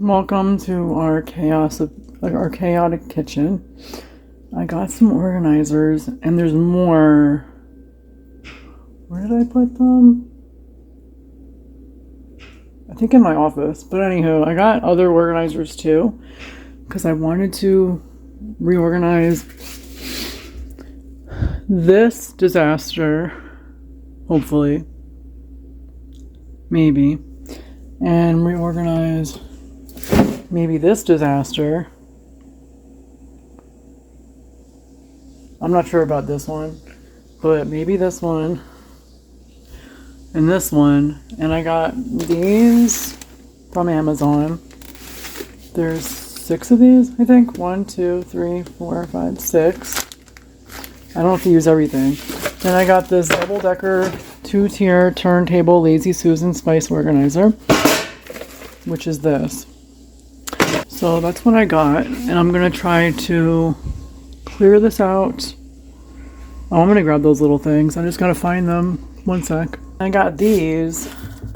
Welcome to our chaotic kitchen. I got some organizers and there's more. Where did I put them? I think in my office. But anywho, I got other organizers too because I wanted to reorganize this disaster, hopefully, maybe, and reorganize maybe this disaster. I'm not sure about this one, but maybe this one and this one. And I got these from Amazon. There's 6 of these, I think. 1, 2, 3, 4, 5, 6. I don't have to use everything. Then I got this double-decker 2-tier turntable Lazy Susan spice organizer, which is this. So that's what I got, and I'm gonna try to clear this out. Oh, I'm gonna grab those little things. I'm just gonna find them. One sec. I got these,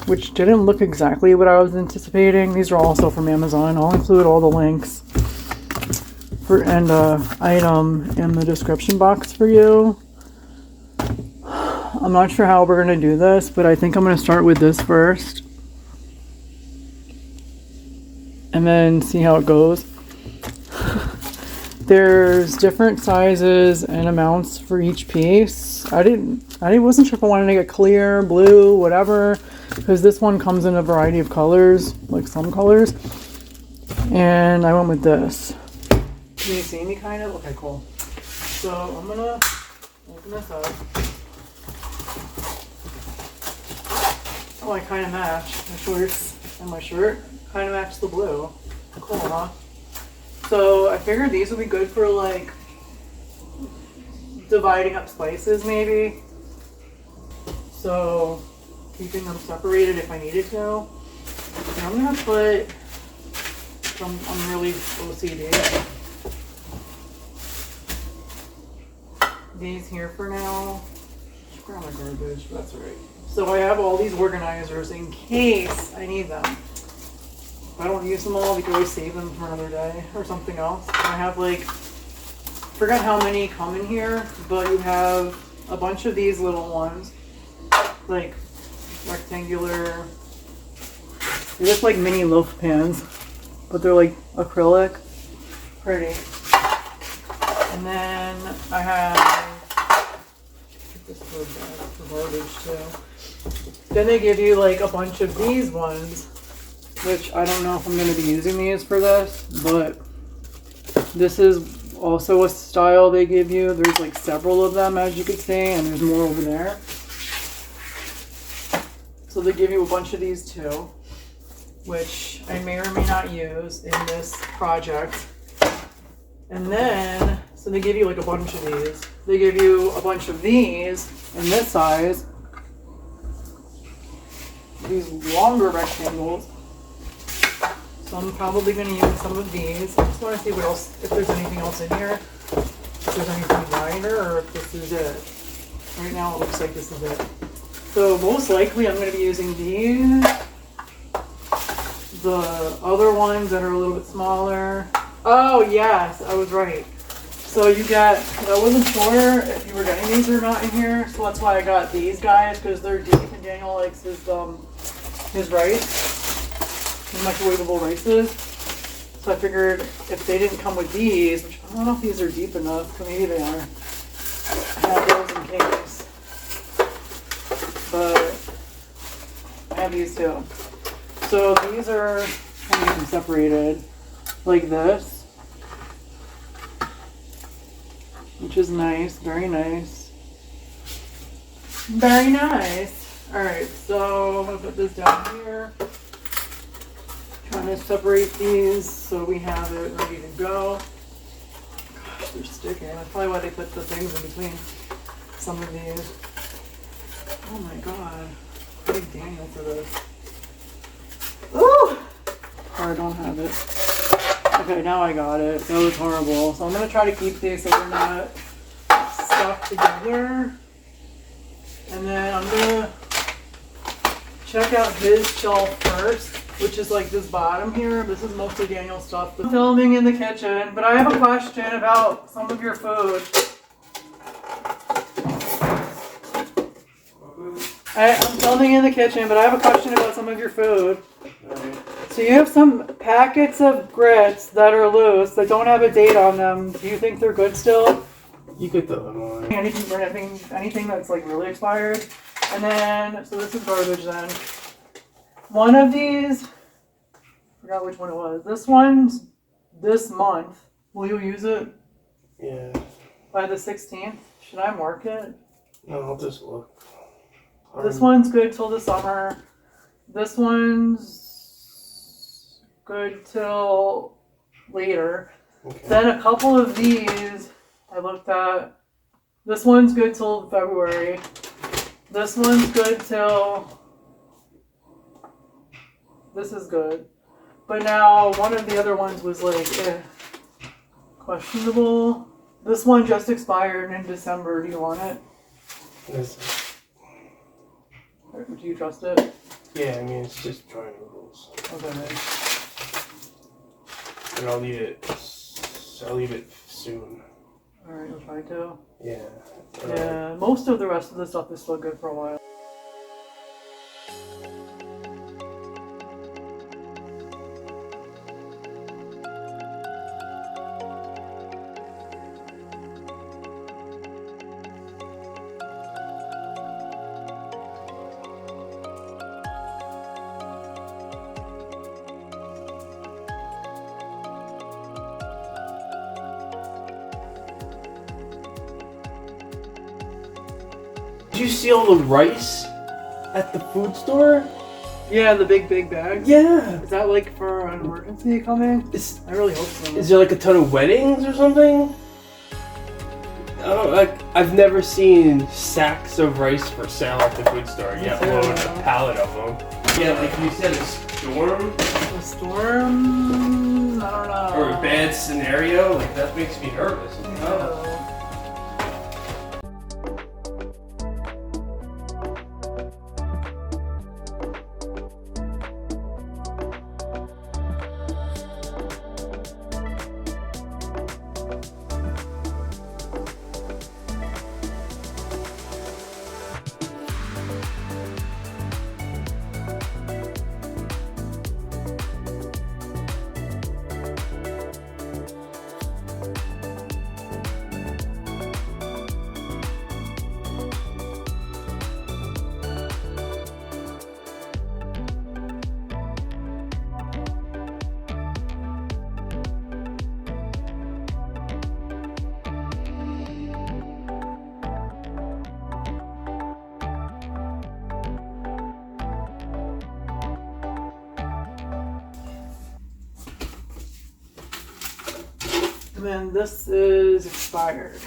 which didn't look exactly what I was anticipating. These are also from Amazon. I'll include all the links and item in the description box for you. I'm not sure how we're gonna do this, but I think I'm gonna start with this first and then see how it goes. There's different sizes and amounts for each piece. I wasn't sure if I wanted to get clear, blue, whatever, because this one comes in a variety of colors, like some colors. And I went with this. Can you see me kind of? Okay, cool. So I'm gonna open this up. Oh, I kind of match my shorts and my shirt. Kind of match the blue. Cool, huh? So I figured these would be good for like dividing up spices maybe. So keeping them separated if I needed to. And I'm gonna put some, I'm really OCD. These here for now. Just grab my garbage, that's right. So I have all these organizers in case I need them. If I don't use them all, we can always save them for another day or something else. I have like, forgot how many come in here, but you have a bunch of these little ones, like rectangular. They're just like mini loaf pans, but they're like acrylic, pretty. And then I have, this for garbage too. Then they give you like a bunch of these ones, which I don't know if I'm going to be using these for this, but this is also a style they give you. There's like several of them, as you can see, and there's more over there. So they give you a bunch of these too, which I may or may not use in this project. And then, so they give you like a bunch of these. They give you a bunch of these in this size, these longer rectangles. So I'm probably going to use some of these. I just want to see what else, if there's anything else in here. If there's anything wider or if this is it. Right now it looks like this is it. So most likely I'm going to be using these. The other ones that are a little bit smaller. Oh yes, I was right. So you got, I wasn't sure if you were getting these or not in here. So that's why I got these guys, because they're deep and Daniel likes his rice. Microwavable rices. So I figured if they didn't come with these, which I don't know if these are deep enough, but maybe they are. I have those in case. But I have these too. So these are kind of separated like this, which is nice, very nice. Very nice. Alright, so I'm gonna put this down here. Trying to separate these so we have it ready to go. Gosh, they're sticking. That's probably why they put the things in between some of these. Oh my god. Thank Daniel for this. Ooh! Or I don't have it. Okay, now I got it. That was horrible. So I'm going to try to keep these so they're not stuck together. And then I'm going to check out his shelf first. which is like this bottom here. This is mostly Daniel's stuff. I'm filming in the kitchen, but I have a question about some of your food. I'm filming in the kitchen, but I have a question about some of your food. So you have some packets of grits that are loose that don't have a date on them. Do you think they're good still? You could throw them on. Anything that's like really expired. And then, so this is garbage then. One of these, I forgot which one it was. This one's this month. Will you use it? Yeah. By the 16th? Should I mark it? No, I'll just look. This one's good till the summer. This one's good till later. Okay. Then a couple of these I looked at. This one's good till February. This one's good till... This is good. But now one of the other ones was like questionable. This one just expired in December. Do you want it? Yes. Do you trust it? Yeah, I mean, it's just dry noodles. Okay. And I'll leave it soon. Alright, you'll try to. Yeah. Yeah, most of the rest of the stuff is still good for a while. Did you see all the rice at the food store? Yeah, the big bags. Yeah. Is that like for an emergency coming? I really hope so. Is there like a ton of weddings or something? I've never seen sacks of rice for sale at the food store. You upload a pallet of them. Yeah, like you said, a storm? A storm? I don't know. Or a bad scenario? Like, that makes me nervous. Oh. And then this is expired.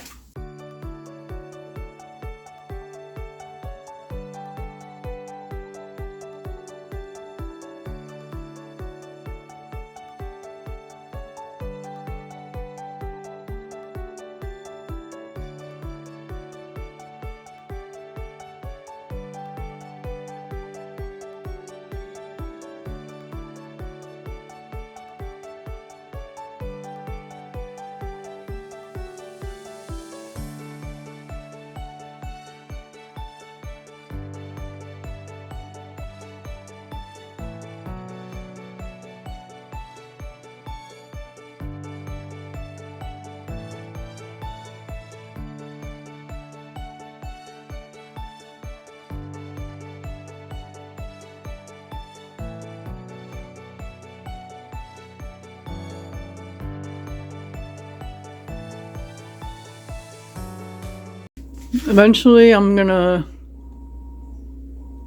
Eventually I'm gonna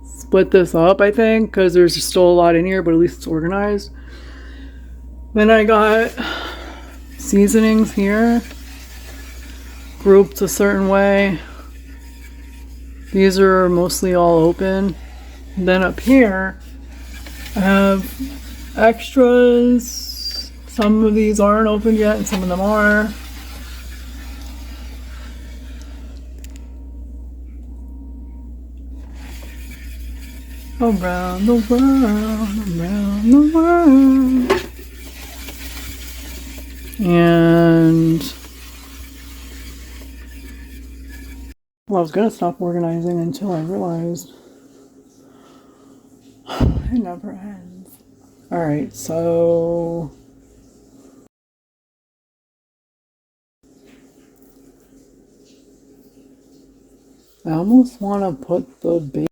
split this up, I think, because there's still a lot in here, but at least it's organized. Then I got seasonings here, grouped a certain way. These are mostly all open. And then up here I have extras. Some of these aren't opened yet and some of them are. Around the world, around the world. And well, I was gonna stop organizing until I realized it never ends. Alright, so I almost want to put the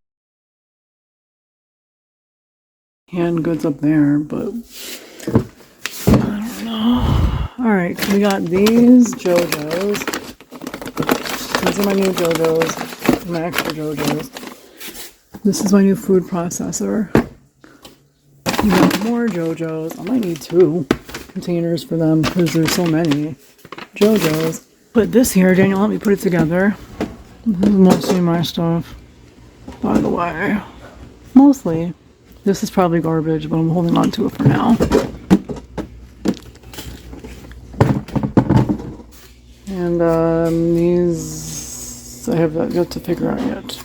hand goods up there, but I don't know. Alright, we got these JoJo's. These are my new JoJo's, my extra JoJo's. This is my new food processor. We got more JoJo's. I might need 2 containers for them because there's so many JoJo's. Put this here, Daniel, let me put it together. This is mostly my stuff, by the way. Mostly. This is probably garbage, but I'm holding on to it for now. And these I have yet to figure out yet.